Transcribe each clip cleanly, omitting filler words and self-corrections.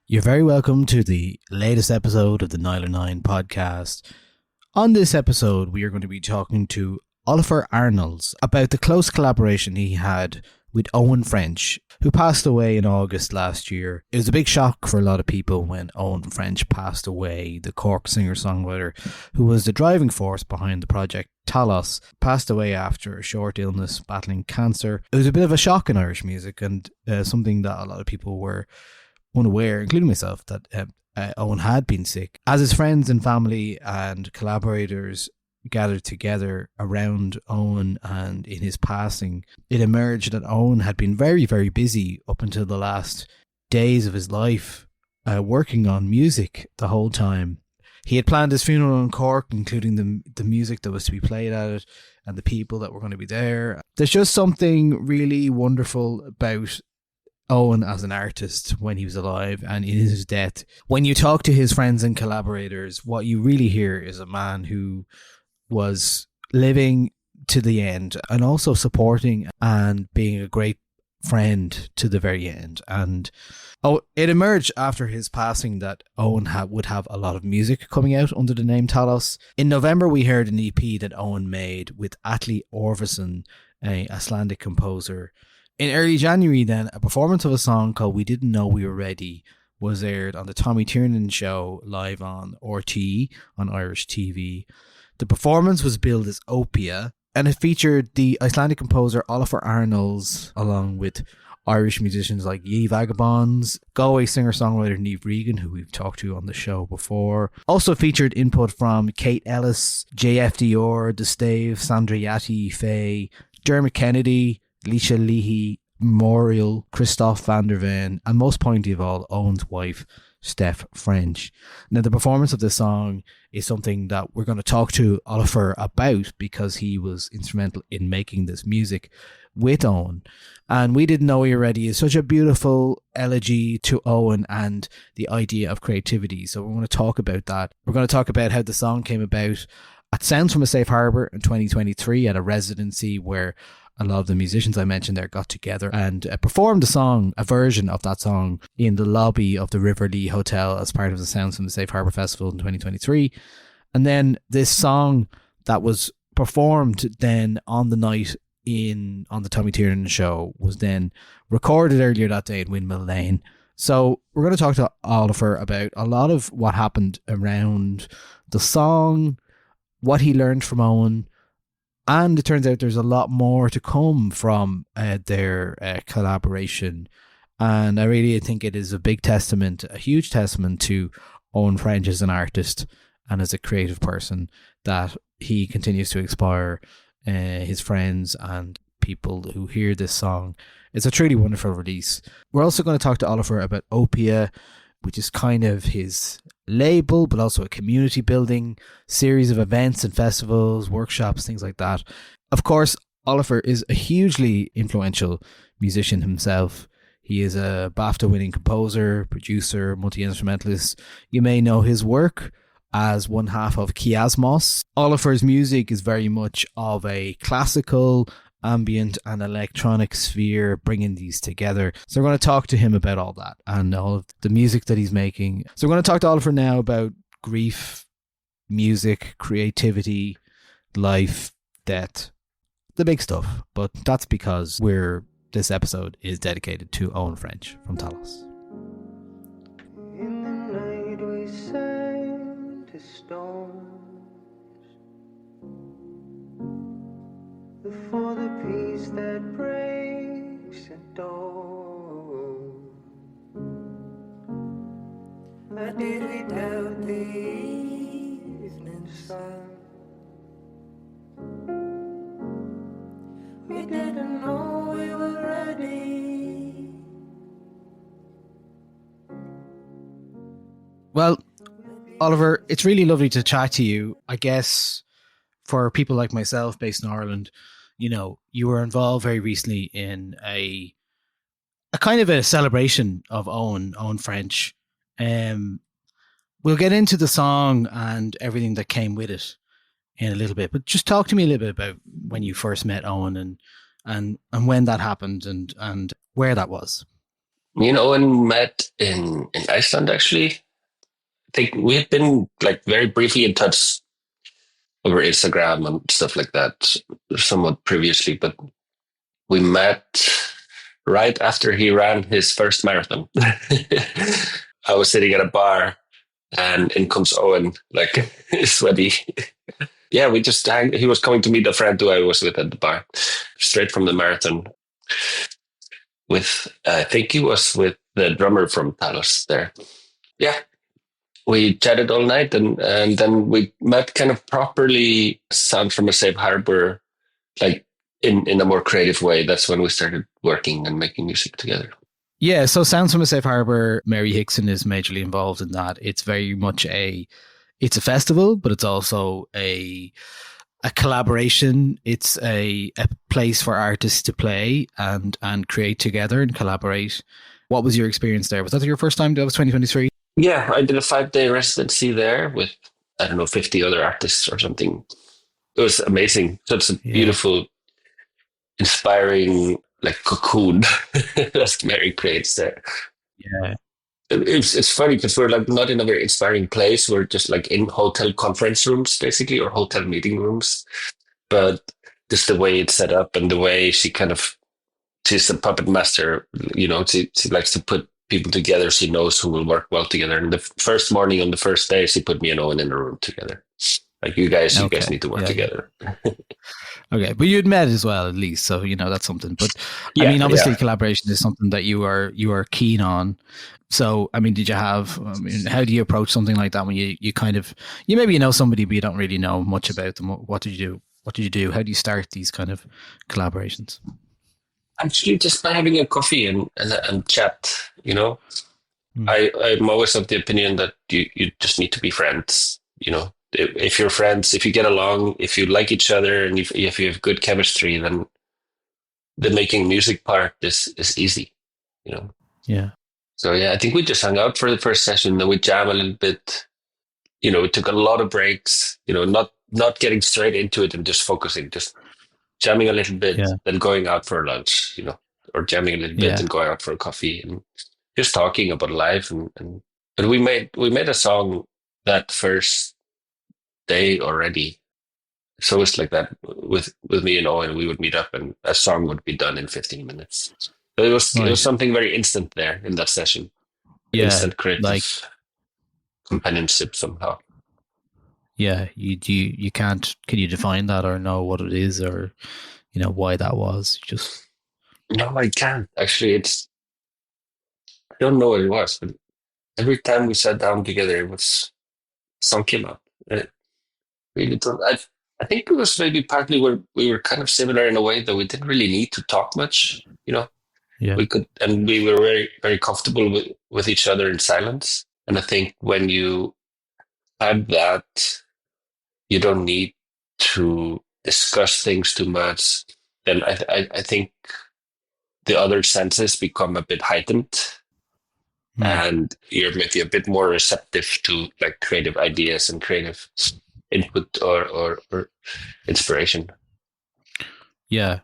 You're very welcome to the latest episode of the Nile 9 podcast. On this episode, we are going to be talking to Ólafur Arnalds about the close collaboration he had with Eoin French, who passed away in August last year. It was a big shock for a lot of people when Eoin French passed away. The Cork singer-songwriter, who was the driving force behind the project Talos, passed away after a short illness battling cancer. It was a bit of a shock in Irish music and something that a lot of people were unaware, including myself, that Eoin had been sick. As his friends and family and collaborators gathered together around Eoin and in his passing, it emerged that Eoin had been very, very busy up until the last days of his life, working on music the whole time. He had planned his funeral in Cork, including the music that was to be played at it and the people that were going to be there. There's just something really wonderful about Eoin as an artist when he was alive and in his death. When you talk to his friends and collaborators, what you really hear is a man who was living to the end and also supporting and being a great friend to the very end. And it emerged after his passing that Eoin would have a lot of music coming out under the name Talos. In November, we heard an EP that Eoin made with Atli Orvason, an Icelandic composer. In early January then, a performance of a song called We Didn't Know We Were Ready was aired on the Tommy Tiernan show live on RTE on Irish TV. The performance was billed as Opia, and it featured the Icelandic composer Ólafur Arnalds along with Irish musicians like Ye Vagabonds, Galway singer-songwriter Niamh Regan, who we've talked to on the show before. Also featured input from Kate Ellis, JF Dior, The Stave, Sandra Yatti, Faye, Dermot Kennedy, Leisha Leahy, Memorial, Christoph van der Ven, and most pointy of all, Owen's wife, Steph French. Now, the performance of this song is something that we're going to talk to Ólafur about because he was instrumental in making this music with Eoin. And We Didn't Know We Were Ready is such a beautiful elegy to Eoin and the idea of creativity. So we're going to talk about that. We're going to talk about how the song came about at Sounds from a Safe Harbour in 2023 at a residency where a lot of the musicians I mentioned there got together and performed a version of that song in the lobby of the River Lee Hotel as part of the Sounds from the Safe Harbour Festival in 2023. And then this song that was performed then on the night on the Tommy Tiernan show was then recorded earlier that day in Windmill Lane. So we're going to talk to Ólafur about a lot of what happened around the song, what he learned from Eoin, and it turns out there's a lot more to come from their collaboration. And I really think it is a huge testament to Eoin French as an artist and as a creative person that he continues to inspire his friends and people who hear this song. It's a truly wonderful release. We're also going to talk to Ólafur about Opia, which is kind of his label, but also a community building series of events and festivals, workshops, things like that. Of course, Ólafur is a hugely influential musician himself. He is a BAFTA winning composer, producer, multi-instrumentalist. You may know his work as one half of Kiasmos. Ólafur's music is very much of a classical, ambient and electronic sphere, bringing these together. So we're going to talk to him about all that and all of the music that he's making. So we're going to talk to Ólafur now about grief, music, creativity, life, death, the big stuff. But that's because this episode is dedicated to Eoin French from Talos. In the night we sang to storms for the peace that breaks at dawn. But did we doubt the evening sun? We didn't know we were ready. Well, Ólafur, it's really lovely to chat to you. I guess for people like myself based in Ireland, you were involved very recently in a kind of a celebration of Eoin French. We'll get into the song and everything that came with it in a little bit, but just talk to me a little bit about when you first met Eoin and when that happened and where that was. Me and Owen met in Iceland, actually. I think we had been like very briefly in touch over Instagram and stuff like that, somewhat previously, but we met right after he ran his first marathon. I was sitting at a bar and in comes Owen, like sweaty. Yeah, we just hang. He was coming to meet a friend who I was with at the bar, straight from the marathon. With I think he was with the drummer from Talos there. Yeah, we chatted all night, and then we met kind of properly. Sound from a safe harbor, like in a more creative way. That's when we started working and making music together. Yeah, so Sounds from a Safe Harbor, Mary Hickson is majorly involved in that. It's very much it's a festival, but it's also a collaboration. It's a place for artists to play and create together and collaborate. What was your experience there? Was that your first time? That was 2023? Yeah, I did a 5 day residency there with I don't know 50 other artists or something. It was amazing. Such a Yeah. beautiful, inspiring like cocoon that Mary creates there. Yeah. It's funny because we're like not in a very inspiring place. We're just like in hotel conference rooms basically or hotel meeting rooms. But just the way it's set up and the way she kind of she's a puppet master, she likes to put people together. She knows who will work well together. And the first morning on the first day, she put me and Owen in a room together. Like you guys Okay. need to work Yeah. together. Okay, but you'd met as well, at least, so that's something. But I Yeah, mean, obviously, yeah. collaboration is something that you are keen on. So, I mean, did you have? I mean, how do you approach something like that when you kind of you maybe know somebody, but you don't really know much about them? What did you do? What did you do? How do you start these kind of collaborations? Actually, just by having a coffee and chat, Hmm. I'm always of the opinion that you just need to be friends. If you're friends, if you get along, if you like each other, and if you have good chemistry, then the making music part is easy. You know. Yeah, So yeah, I think we just hung out for the first session, then we jam a little bit. We took a lot of breaks. Not getting straight into it and just focusing, just jamming a little bit, yeah, then going out for lunch. Or jamming a little bit yeah. and going out for a coffee and just talking about life and but we made a song that first day already. So it's like that with me and Owen, we would meet up and a song would be done in 15 minutes. So it was Right. something very instant there in that session. Yeah, Instant creative like companionship somehow. yeah. You can't. Can you define that or know what it is or why that was? Just No, I can't. Actually, I don't know what it was, but every time we sat down together, it was song came up. It really don't. I think it was maybe partly where we were kind of similar in a way that we didn't really need to talk much. yeah. We could, and we were very, very comfortable with each other in silence. And I think when you have that, you don't need to discuss things too much. Then I think the other senses become a bit heightened Hmm. and you're maybe a bit more receptive to like creative ideas and creative input or inspiration. Yeah.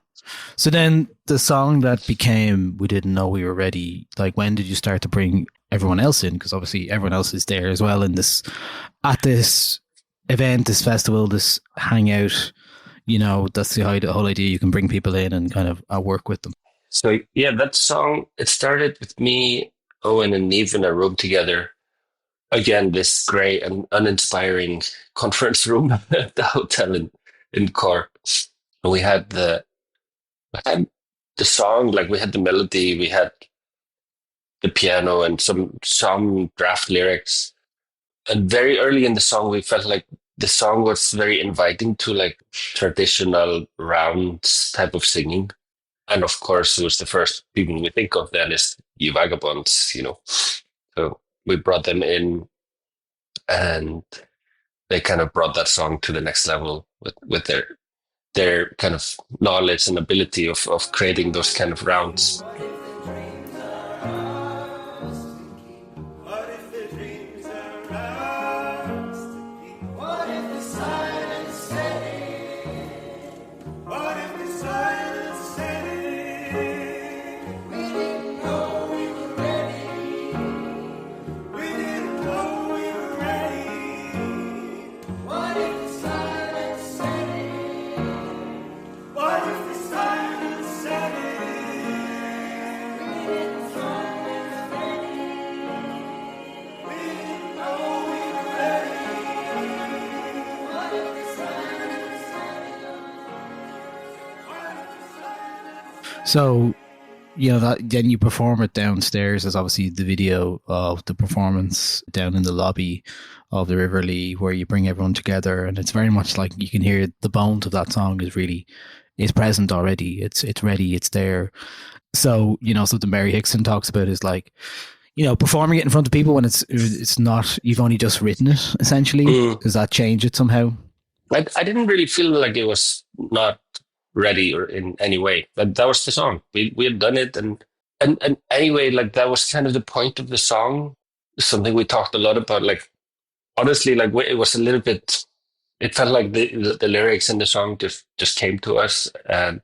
So then the song that became We Didn't Know We Were Ready, like when did you start to bring everyone else in? Because obviously everyone else is there as well in this at this event, this festival, this hangout. That's the whole idea. You can bring people in and kind of work with them. So yeah, that song, it started with me, Owen and Neve in a room together. Again, this gray and uninspiring conference room at the hotel in Cork. And we had the song, like we had the melody, we had the piano and some draft lyrics. And very early in the song, we felt like the song was very inviting to like traditional rounds type of singing. And of course, it was the first people we think of then is you vagabonds. So we brought them in and they kind of brought that song to the next level with their kind of knowledge and ability of creating those kind of rounds. What if the dreams are ours to keep? What if the dreams are ours to keep? What if the silence set in? What if the silence set in? We didn't know we were So, that then you perform it downstairs. There's obviously the video of the performance down in the lobby of the River Lee, where you bring everyone together, and it's very much like you can hear the bones of that song is present already. It's ready. It's there. So something Mary Hickson talks about is like, performing it in front of people when it's not, you've only just written it essentially. Does that change it somehow? I didn't really feel like it was not ready or in any way. But that was the song. We had done it, and anyway, like that was kind of the point of the song. Something we talked a lot about. Like honestly, like it was a little bit. It felt like the lyrics in the song just came to us, and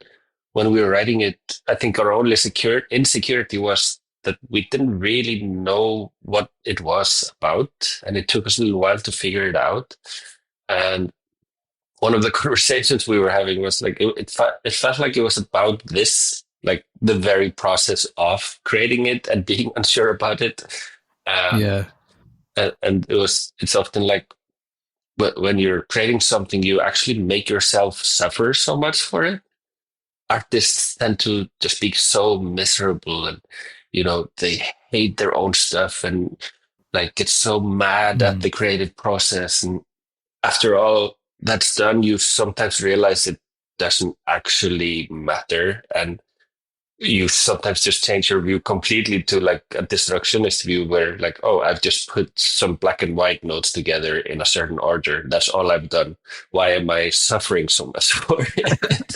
when we were writing it, I think our only insecurity was that we didn't really know what it was about, and it took us a little while to figure it out. And one of the conversations we were having was like it felt like it was about this, like the very process of creating it and being unsure about it. Yeah. And it's often like, but when you're creating something, you actually make yourself suffer so much for it. Artists tend to just be so miserable, and they hate their own stuff and like get so mad at the creative process. And after all that's done, you sometimes realize it doesn't actually matter. And you sometimes just change your view completely to like a destructionist view where like, oh, I've just put some black and white notes together in a certain order. That's all I've done. Why am I suffering so much for it?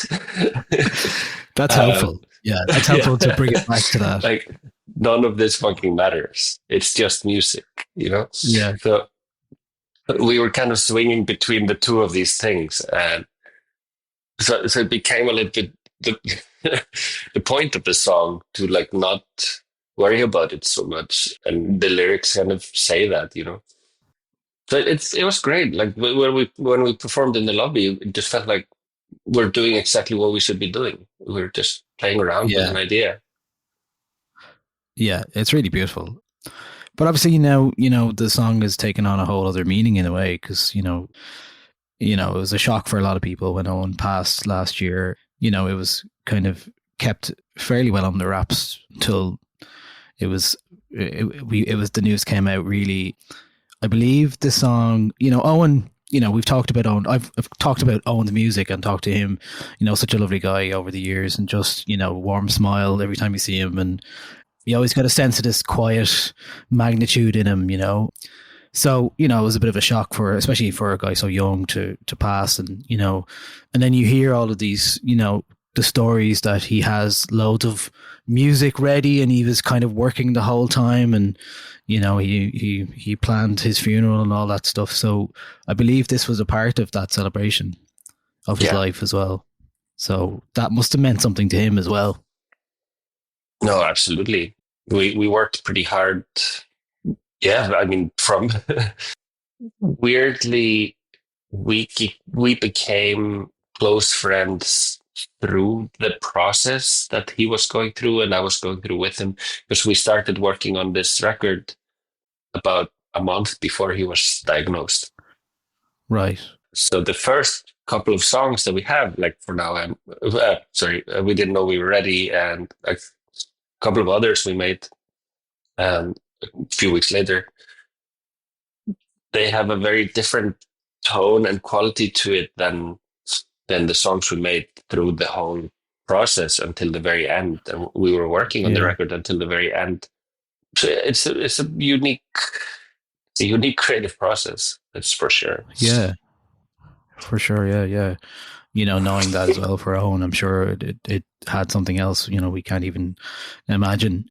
That's helpful. Yeah, that's helpful to bring it back to that. Like none of this fucking matters. It's just music, Yeah. So we were kind of swinging between the two of these things, and so it became a little bit the point of the song to like not worry about it so much, and the lyrics kind of say that. So it was great. Like when we performed in the lobby, it just felt like we're doing exactly what we should be doing. We're just playing around with an idea. Yeah, it's really beautiful. But obviously, the song has taken on a whole other meaning in a way because, it was a shock for a lot of people when Eoin passed last year. It was kind of kept fairly well on the wraps till it was the news came out really. I believe the song, Eoin, we've talked about Eoin. I've talked about Owen's music and talked to him, such a lovely guy over the years, and just, warm smile every time you see him. And you always got a sense of this quiet magnitude in him, So, it was a bit of a shock especially for a guy so young to pass. And, and then you hear all of these, the stories that he has loads of music ready and he was kind of working the whole time. And, he planned his funeral and all that stuff. So I believe this was a part of that celebration of his life as well. So that must have meant something to him as well. No, absolutely. We worked pretty hard. Yeah, I mean, from weirdly, we became close friends through the process that he was going through and I was going through with him, because we started working on this record about a month before he was diagnosed. Right. So the first couple of songs that we have, like for now, we didn't know we were ready, and a couple of others we made a few weeks later, they have a very different tone and quality to it than the songs we made through the whole process until the very end. And we were working on the record until the very end. So it's a unique creative process. That's for sure. Yeah, for sure. Yeah. Knowing that as well for Eoin, I'm sure it had something else, we can't even imagine.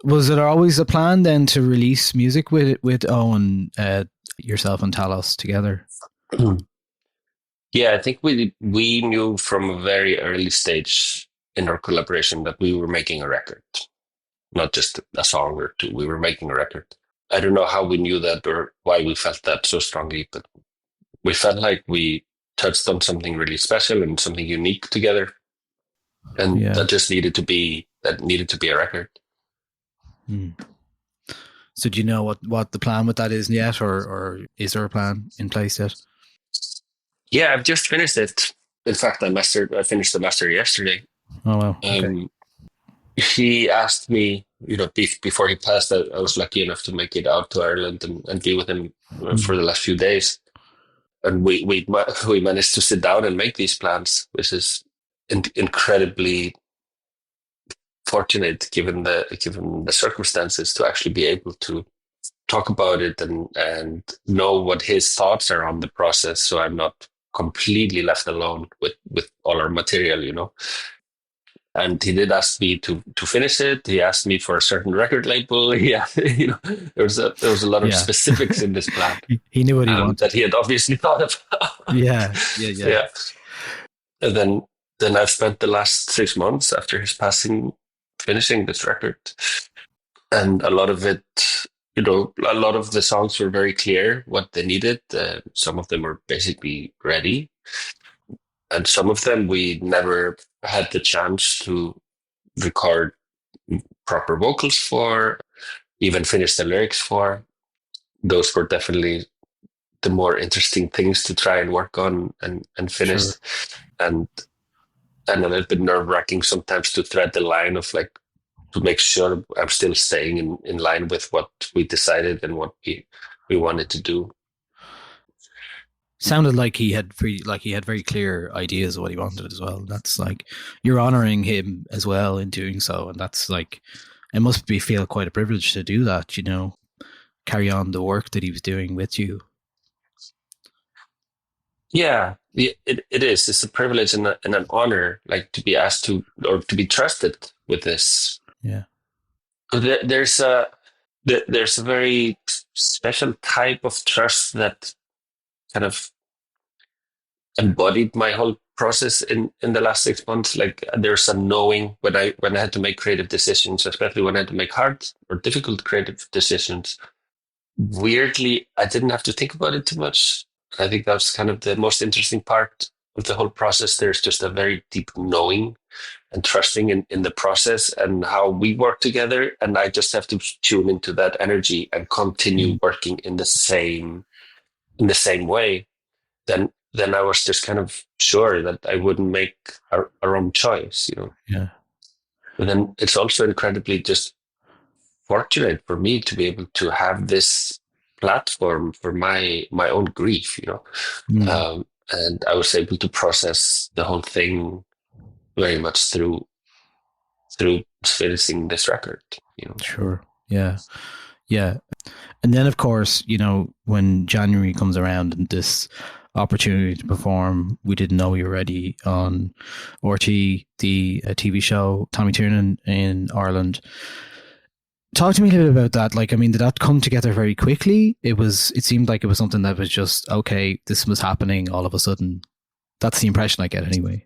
Was it always a plan then to release music with Eoin, yourself and Talos together? Yeah, I think we knew from a very early stage in our collaboration that we were making a record, not just a song or two. We were making a record. I don't know how we knew that or why we felt that so strongly, but we felt like we touched on something really special and something unique together, and that just needed to be a record. So do you know what the plan with that is yet, or is there a plan in place yet? Yeah, I've just finished it. In fact, I finished the master yesterday. Oh wow. Okay. Um, he asked me, before he passed, I was lucky enough to make it out to Ireland and be with him for Mm. the last few days. And we managed to sit down and make these plans, which is incredibly fortunate given the circumstances to actually be able to talk about it and know what his thoughts are on the process. So I'm not completely left alone with all our material. And he did ask me to finish it. He asked me for a certain record label. Yeah, there was a lot of Yeah. specifics in this plan He knew what he wanted. that he had obviously thought of. Yeah. Yeah. Yeah. Yeah, and then I've spent the last 6 months after his passing finishing this record, and a lot of it. A lot of the songs were very clear what they needed. Some of them were basically ready, and some of them we never had the chance to record proper vocals for, even finish the lyrics for. Those were definitely the more interesting things to try and work on and finish. Sure. And and a little bit nerve wracking sometimes to thread the line of like to make sure I'm still staying in line with what we decided and what we wanted to do. Sounded like he had very clear ideas of what he wanted as well. That's like you're honoring him as well in doing so, and that's like it must feel quite a privilege to do that. Carry on the work that he was doing with you. Yeah, it is. It's a privilege and an honor, like to be asked to or to be trusted with this. Yeah. There's a very special type of trust that kind of embodied my whole process in the last 6 months. Like there's a knowing when I had to make creative decisions, especially when I had to make hard or difficult creative decisions. Weirdly, I didn't have to think about it too much. I think that's kind of the most interesting part of the whole process. There's just a very deep knowing and trusting in the process and how we work together. And I just have to tune into that energy and continue working in the same way. Then I was just kind of sure that I wouldn't make a wrong choice. Yeah. But then it's also incredibly just fortunate for me to be able to have this platform for my own grief. And I was able to process the whole thing very much through finishing this record. Sure. Yeah. Yeah. And then, of course, when January comes around and this opportunity to perform, we didn't know we were ready on RT, the TV show, Tommy Tiernan in Ireland. Talk to me a little bit about that. Like, I mean, did that come together very quickly? It seemed like it was something that was just, okay, this was happening all of a sudden. That's the impression I get anyway.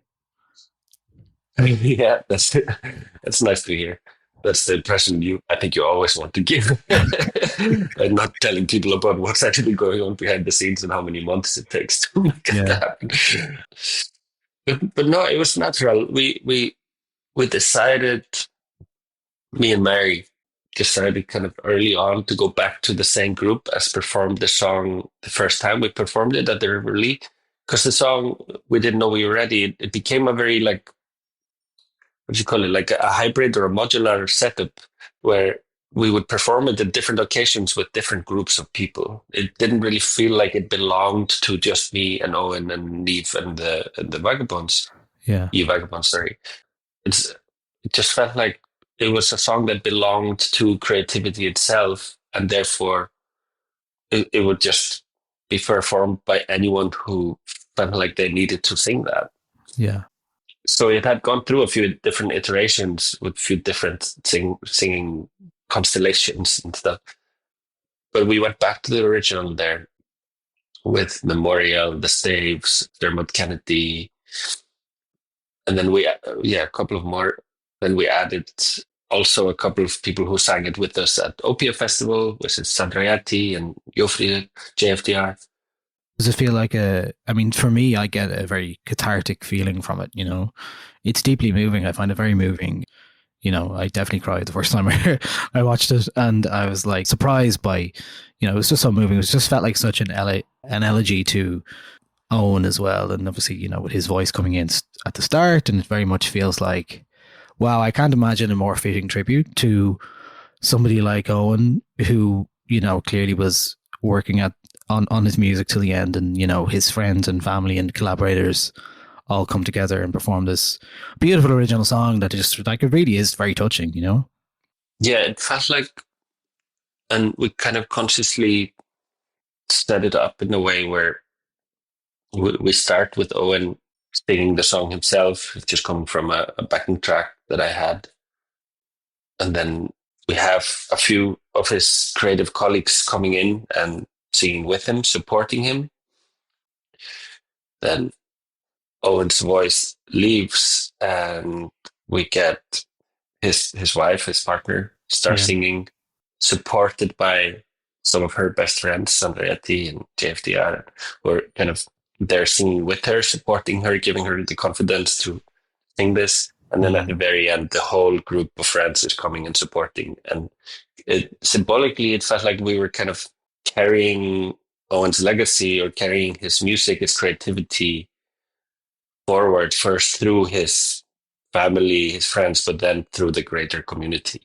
Yeah, that's nice to hear. That's the impression I think you always want to give, and not telling people about what's actually going on behind the scenes and how many months it takes to make it happen. But no, it was natural. We decided, me and Mary decided kind of early on to go back to the same group as performed the song the first time we performed it at the River, because the song we didn't know we were ready. It became a very like, what do you call it, like a hybrid or a modular setup where we would perform it at different occasions with different groups of people. It didn't really feel like it belonged to just me and Owen and Neve and the Vagabonds. Yeah. Vagabonds, sorry. It just felt like it was a song that belonged to creativity itself, and therefore it would just be performed by anyone who felt like they needed to sing that. Yeah. So it had gone through a few different iterations with a few different singing constellations and stuff. But we went back to the original there with Memorial, The Staves, Dermot Kennedy, and then a couple of more. Then we added also a couple of people who sang it with us at Opia Festival, which is Sandrayati and Jofrida, JFDR. Does it feel like for me, I get a very cathartic feeling from it, It's deeply moving. I find it very moving. I definitely cried the first time I watched it, and I was like surprised by, it was just so moving. It just felt like such an elegy to Owen as well, and obviously, with his voice coming in at the start, and it very much feels like, wow, I can't imagine a more fitting tribute to somebody like Owen, who clearly was working on his music till the end, and his friends and family and collaborators all come together and perform this beautiful original song that just like it really is very touching. Yeah, it felt like, and we kind of consciously set it up in a way where we start with Owen singing the song himself, just coming from a backing track that I had. And then we have a few of his creative colleagues coming in and singing with him, supporting him. Then Owen's voice leaves and we get his wife, his partner, start Yeah. singing, supported by some of her best friends, Andretti and JFDR, who are kind of there singing with her, supporting her, giving her the confidence to sing this. And then at the very end, the whole group of friends is coming and supporting. And symbolically, it felt like we were kind of carrying Owen's legacy or carrying his music, his creativity forward first through his family, his friends, but then through the greater community.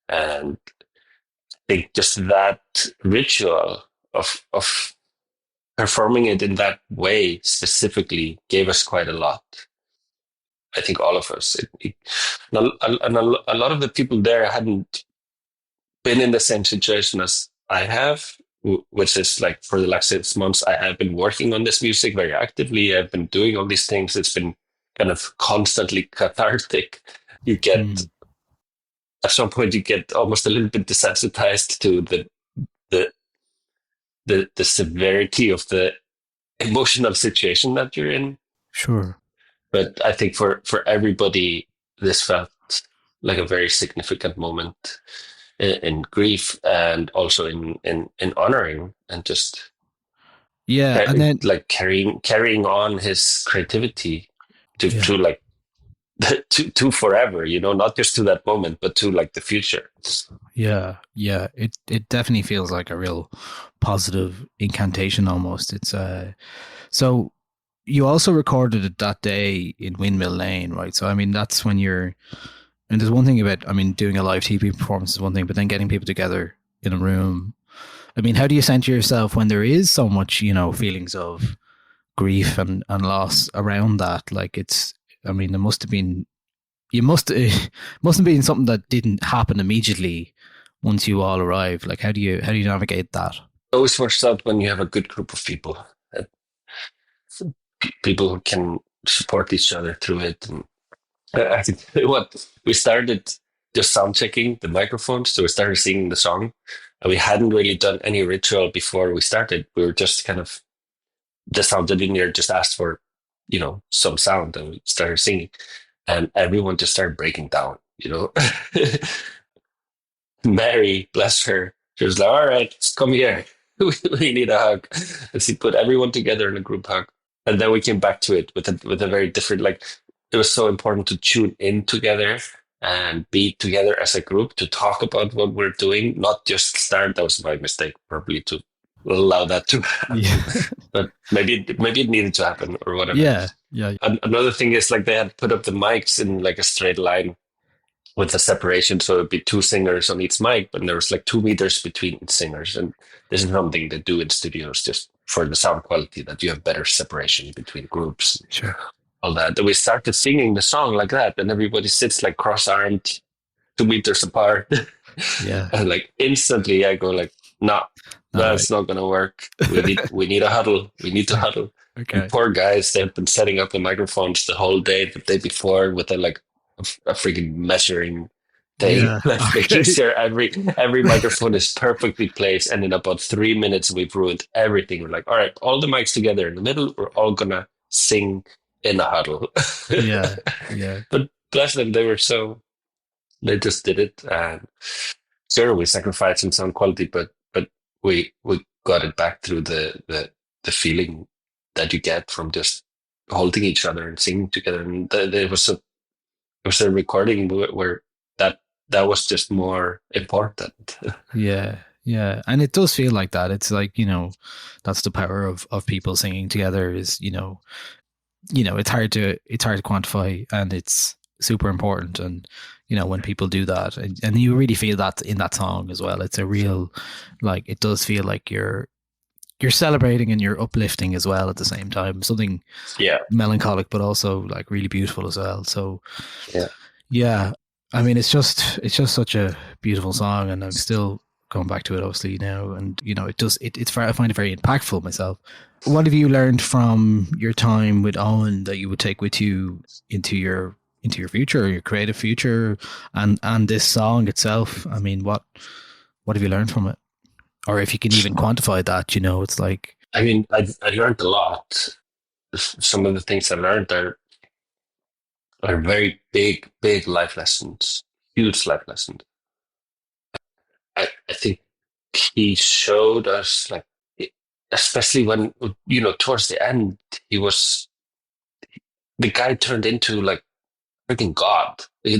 And I think just that ritual of performing it in that way specifically gave us quite a lot. I think all of us. And a lot of the people there hadn't been in the same situation as I have, which is like for the last 6 months, I have been working on this music very actively. I've been doing all these things. It's been kind of constantly cathartic. You get, Mm. at some point, you get almost a little bit desensitized to the, the severity of the emotional situation that you're in. Sure. But I think for everybody, this felt like a very significant moment in grief and also in honoring and just Yeah, and then like carrying on his creativity yeah, to like to forever, not just to that moment, but to like the future. yeah. It definitely feels like a real positive incantation almost. It's so you also recorded it that day in Windmill Lane, right? So I mean that's when you're and there's one thing about doing a live TV performance is one thing, but then getting people together in a room. I mean, how do you center yourself when there is so much, feelings of grief and loss around that? Like it's I mean, it must have been you must it must have been something that didn't happen immediately once you all arrived. Like how do you navigate that? Always works out when you have a good group of people, uh, people who can support each other through it. And I can tell you what, we started just sound checking the microphones, so we started singing the song, and we hadn't really done any ritual before we started. We were just kind of the sound engineer just asked for, some sound, and we started singing, and everyone just started breaking down. Mary, bless her, she was like, "All right, come here, we need a hug," and she put everyone together in a group hug, and then we came back to it with a very different like. It was so important to tune in together and be together as a group to talk about what we're doing, not just start. That was my mistake, probably to allow that to Yeah. happen, but maybe it needed to happen or whatever. Yeah. Yeah. And another thing is like they had put up the mics in like a straight line with the separation, so it'd be two singers on each mic, but there was like 2 meters between singers, and this is something they do in studios just for the sound quality that you have better separation between groups, Sure. all that. And we started singing the song like that, and everybody sits like cross-armed, 2 meters apart, Yeah. and like instantly I go like, "No, All that's right. not gonna work. We need a huddle. We need to huddle." And Okay. poor guys, they've been setting up the microphones the whole day, the day before, with a freaking measuring thing, Yeah. like making Okay. sure every microphone is perfectly placed. And in about 3 minutes, we've ruined everything. We're like, "All right, all the mics together in the middle. We're all gonna sing in a huddle." Yeah. Yeah. But bless them, they just did it. And sure, we sacrificed some sound quality, but we got it back through the feeling that you get from just holding each other and singing together. And there was a recording where that was just more important. Yeah. Yeah, and it does feel like that. It's like, that's the power of people singing together is, it's hard to quantify, and it's super important. And when people do that, and you really feel that in that song as well. It's a real, like, it does feel like you're celebrating and you're uplifting as well at the same time. Something Yeah, melancholic, but also like really beautiful as well. So yeah. yeah, I mean, it's just such a beautiful song, and I'm still going back to it obviously now, and I find it very impactful myself. What have you learned from your time with Owen that you would take with you into your future, your creative future, and this song itself? I mean, what have you learned from it, or if you can even quantify that? It's like, I mean, I learned a lot. Some of the things I learned are very big life lessons, huge life lessons. I think he showed us like, especially when towards the end, he was the guy turned into like freaking God. He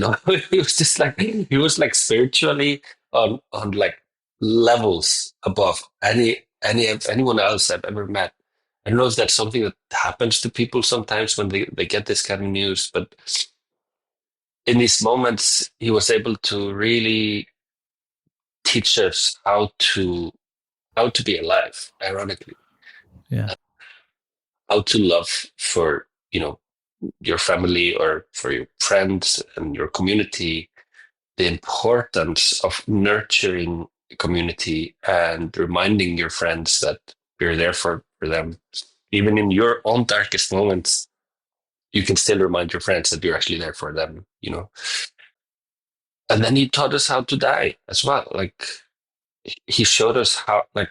was just like he was like spiritually on like levels above anyone else I've ever met. I don't know if that's something that happens to people sometimes when they get this kind of news, but in these moments, he was able to really teach us how to be alive, ironically, yeah, how to love for, your family or for your friends and your community, the importance of nurturing a community and reminding your friends that you're there for them. Even in your own darkest moments, you can still remind your friends that you're actually there for them. And then he taught us how to die as well. Like he showed us how, like,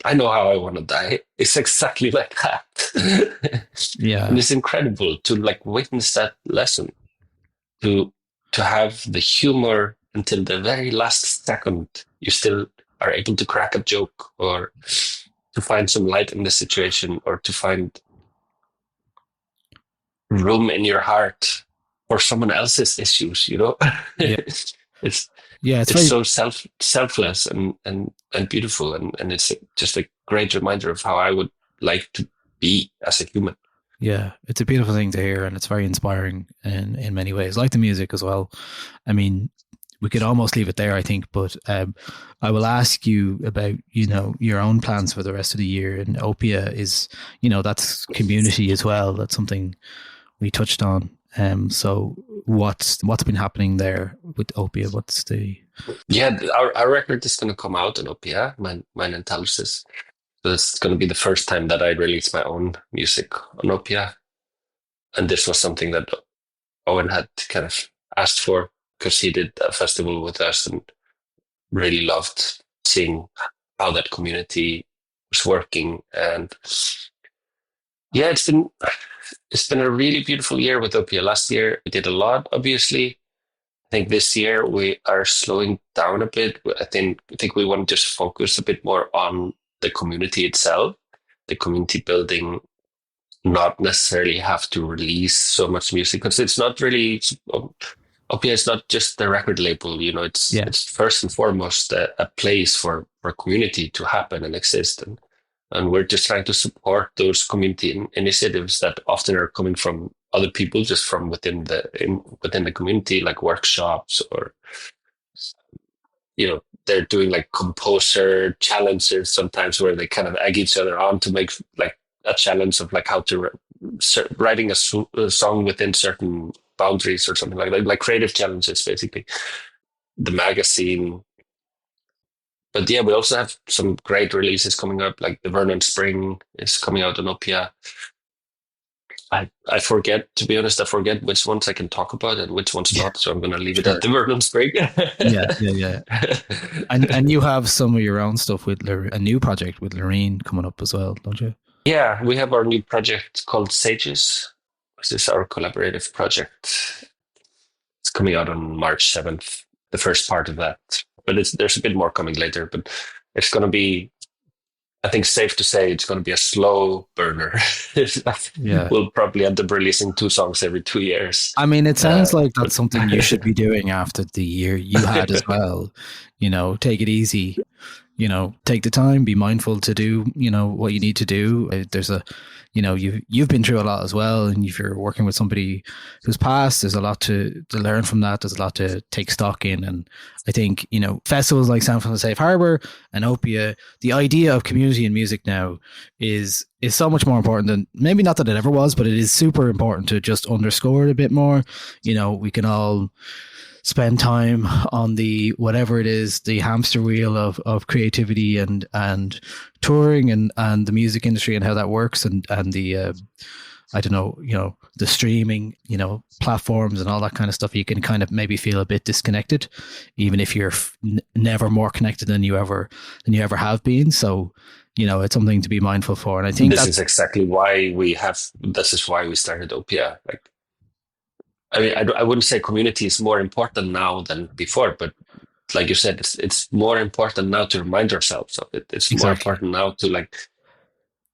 I know how I want to die. It's exactly like that. And yeah, it's incredible to like witness that lesson, to have the humor until the very last second. You still are able to crack a joke or to find some light in the situation or to find room in your heart for someone else's issues. yeah, it's yeah. It's it's very so selfless and beautiful, and it's just a great reminder of how I would like to be as a human. Yeah, it's a beautiful thing to hear, and it's very inspiring in many ways, like the music as well. I mean, we could almost leave it there, I think, but I will ask you about, your own plans for the rest of the year. And Opia is, that's community as well. That's something we touched on. So what's been happening there with Opia? What's the Yeah, our record is going to come out in Opia, mine and Talos. So it's going to be the first time that I release my own music on Opia, and this was something that Owen had kind of asked for because he did a festival with us and really loved seeing how that community was working. And yeah, it's been a really beautiful year with Opia. Last year we did a lot, obviously. I think this year we are slowing down a bit. I think we want to just focus a bit more on the community itself, the community building, not necessarily have to release so much music because it's not really Opia is not just the record label. It's yeah, it's first and foremost a place for community to happen and exist, and we're just trying to support those community initiatives that often are coming from other people, just from within the community, like workshops or they're doing like composer challenges sometimes where they kind of egg each other on to make like a challenge of like how to writing a song within certain boundaries or something like creative challenges, basically. The magazine. But yeah, we also have some great releases coming up, like the Vernon Spring is coming out on Opia. I forget, to be honest, I forget which ones I can talk about and which ones yeah, not. So I'm going to leave it sure, at the Vernon Spring. yeah, yeah, yeah. And you have some of your own stuff with a new project with Lorraine coming up as well, don't you? Yeah, we have our new project called Sages, which is our collaborative project. It's coming out on March 7th, the first part of that. But there's a bit more coming later, but it's going to be, I think, safe to say it's going to be a slow burner. Yeah. We'll probably end up releasing 2 songs every 2 years. I mean, it sounds like But that's something you should be doing after the year you had as well. Take it easy. take the time, be mindful to do, what you need to do. There's you've been through a lot as well. And if you're working with somebody who's passed, there's a lot to learn from that. There's a lot to take stock in. And I think, festivals like Sound from the Safe Harbor and Opia, the idea of community in music now is so much more important than, maybe not that it ever was, but it is super important to just underscore it a bit more. We can all spend time on the whatever it is, the hamster wheel of creativity and touring and the music industry and how that works and the I don't know, the streaming, platforms and all that kind of stuff. You can kind of maybe feel a bit disconnected, even if you're never more connected than you ever have been. So, it's something to be mindful for. And I think this is exactly why this is why we started Opia. Like, I mean, I wouldn't say community is more important now than before, but like you said, it's more important now to remind ourselves of it. It's more important now to like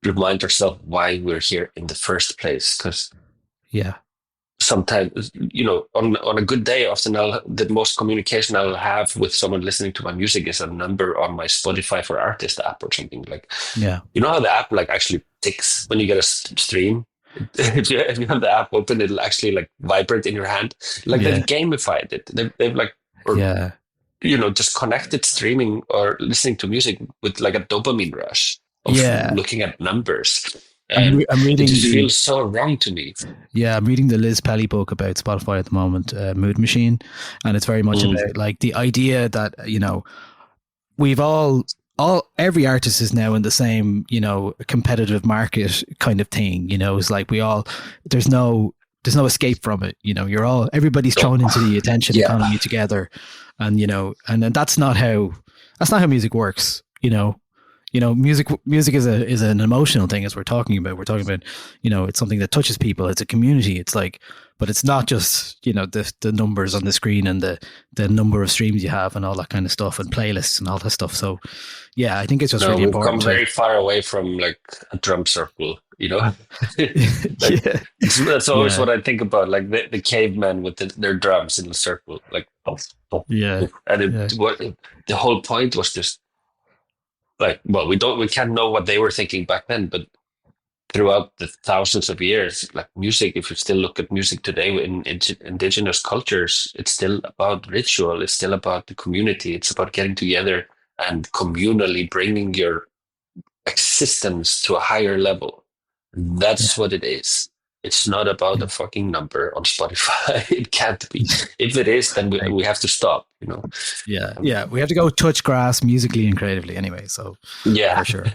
remind ourselves why we're here in the first place. Because sometimes, on a good day, often the most communication I'll have with someone listening to my music is a number on my Spotify for Artist app or something. Like, you know how the app like actually ticks when you get a stream? If you have the app open, it'll actually like vibrate in your hand. Like they've gamified it. They've like, just connected streaming or listening to music with like a dopamine rush of looking at numbers. And I'm reading it just feels so wrong to me. Yeah, I'm reading the Liz Pelly book about Spotify at the moment, Mood Machine, and it's very much about like the idea that we've every artist is now in the same competitive market kind of thing. It's like there's no escape from it. Everybody's thrown into the attention economy together, and and then that's not how music works. Music is an emotional thing, as we're talking about. We're talking about, it's something that touches people. It's a community. It's like, but it's not just, the numbers on the screen and the number of streams you have and all that kind of stuff and playlists and all that stuff. So, yeah, I think it's just really important. We've come very far away from like a drum circle, That's always what I think about, like the cavemen with their drums in a circle, like, and the whole point was just, like, well, we can't know what they were thinking back then, but throughout the thousands of years, like music, if you still look at music today in indigenous cultures, it's still about ritual. It's still about the community. It's about getting together and communally bringing your existence to a higher level. That's what it is. It's not about a fucking number on Spotify. It can't be. If it is, then we have to stop, Yeah, we have to go touch grass musically and creatively anyway, so for sure.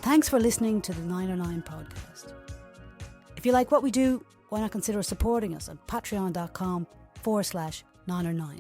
Thanks for listening to the 909 podcast. If you like what we do, why not consider supporting us at patreon.com/909.